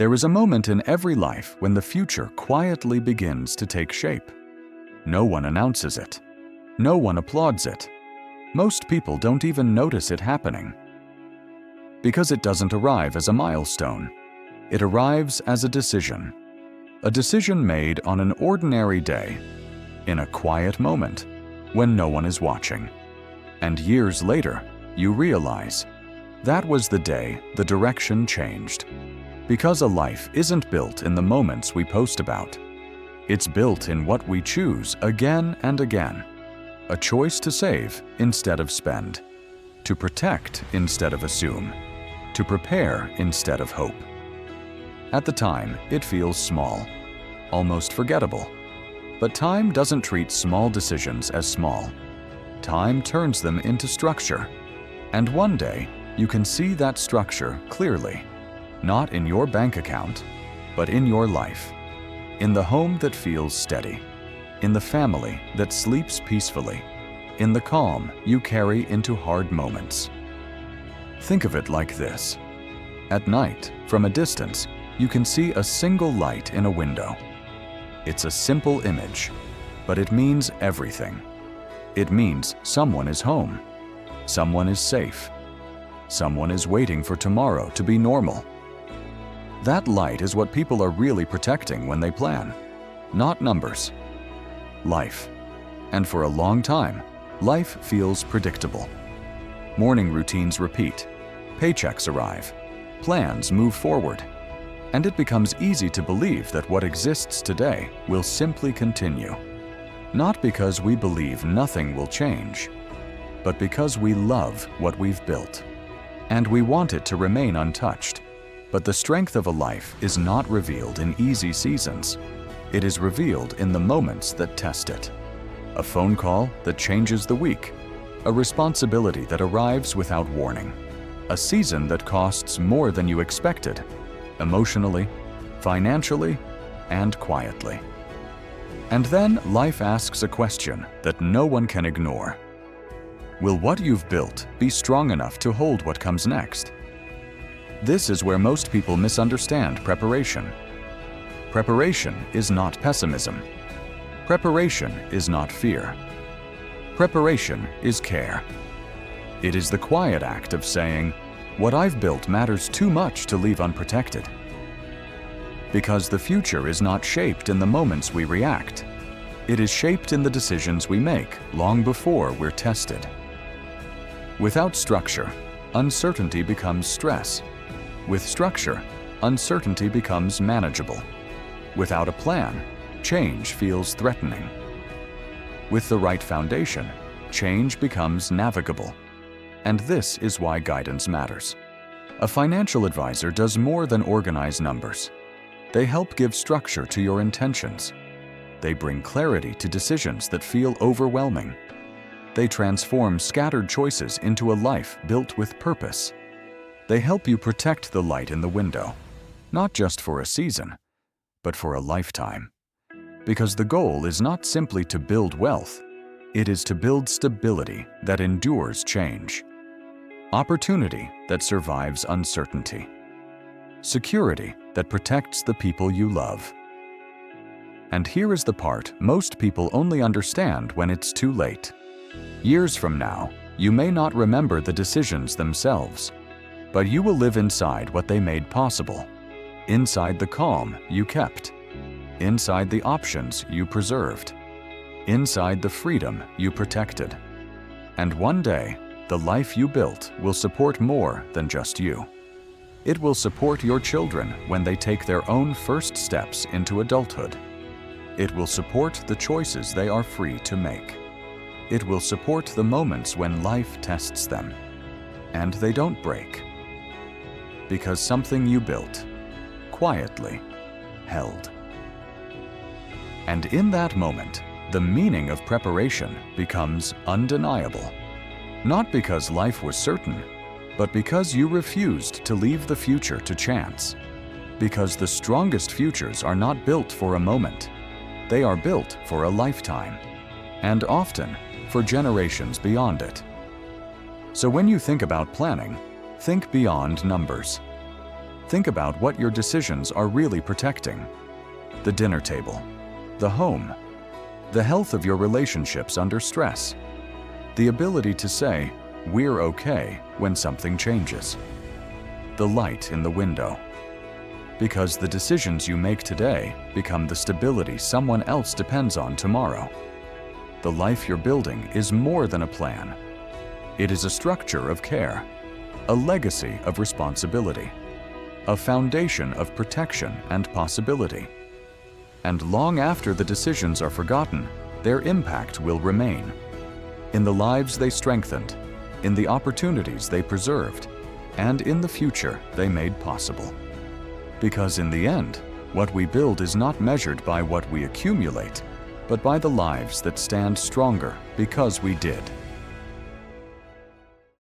There is a moment in every life when the future quietly begins to take shape. No one announces it. No one applauds it. Most people don't even notice it happening. Because it doesn't arrive as a milestone. It arrives as a decision. A decision made on an ordinary day, in a quiet moment, when no one is watching. And years later, you realize that was the day the direction changed. Because a life isn't built in the moments we post about. It's built in what we choose again and again. A choice to save instead of spend. To protect instead of assume. To prepare instead of hope. At the time, it feels small, almost forgettable. But time doesn't treat small decisions as small. Time turns them into structure. And one day, you can see that structure clearly. Not in your bank account, but in your life. In the home that feels steady. In the family that sleeps peacefully. In the calm you carry into hard moments. Think of it like this. At night, from a distance, you can see a single light in a window. It's a simple image, but it means everything. It means someone is home. Someone is safe. Someone is waiting for tomorrow to be normal. That light is what people are really protecting when they plan, not numbers. Life. And for a long time, life feels predictable. Morning routines repeat, paychecks arrive, plans move forward, and it becomes easy to believe that what exists today will simply continue. Not because we believe nothing will change, but because we love what we've built. And we want it to remain untouched. But the strength of a life is not revealed in easy seasons. It is revealed in the moments that test it. A phone call that changes the week. A responsibility that arrives without warning. A season that costs more than you expected, emotionally, financially, and quietly. And then life asks a question that no one can ignore. Will what you've built be strong enough to hold what comes next? This is where most people misunderstand preparation. Preparation is not pessimism. Preparation is not fear. Preparation is care. It is the quiet act of saying, what I've built matters too much to leave unprotected. Because the future is not shaped in the moments we react. It is shaped in the decisions we make long before we're tested. Without structure, uncertainty becomes stress. With structure, uncertainty becomes manageable. Without a plan, change feels threatening. With the right foundation, change becomes navigable. And this is why guidance matters. A financial advisor does more than organize numbers. They help give structure to your intentions. They bring clarity to decisions that feel overwhelming. They transform scattered choices into a life built with purpose. They help you protect the light in the window, not just for a season, but for a lifetime. Because the goal is not simply to build wealth, it is to build stability that endures change. Opportunity that survives uncertainty. Security that protects the people you love. And here is the part most people only understand when it's too late. Years from now, you may not remember the decisions themselves, but you will live inside what they made possible, inside the calm you kept, inside the options you preserved, inside the freedom you protected. And one day, the life you built will support more than just you. It will support your children when they take their own first steps into adulthood. It will support the choices they are free to make. It will support the moments when life tests them, and they don't break. Because something you built, quietly, held. And in that moment, the meaning of preparation becomes undeniable. Not because life was certain, but because you refused to leave the future to chance. Because the strongest futures are not built for a moment. They are built for a lifetime, and often for generations beyond it. So when you think about planning, think beyond numbers. Think about what your decisions are really protecting. The dinner table, the home, the health of your relationships under stress, the ability to say, "We're okay," when something changes, the light in the window. Because the decisions you make today become the stability someone else depends on tomorrow. The life you're building is more than a plan. It is a structure of care, a legacy of responsibility, a foundation of protection and possibility. And long after the decisions are forgotten, their impact will remain. In the lives they strengthened, in the opportunities they preserved, and in the future they made possible. Because in the end, what we build is not measured by what we accumulate, but by the lives that stand stronger because we did.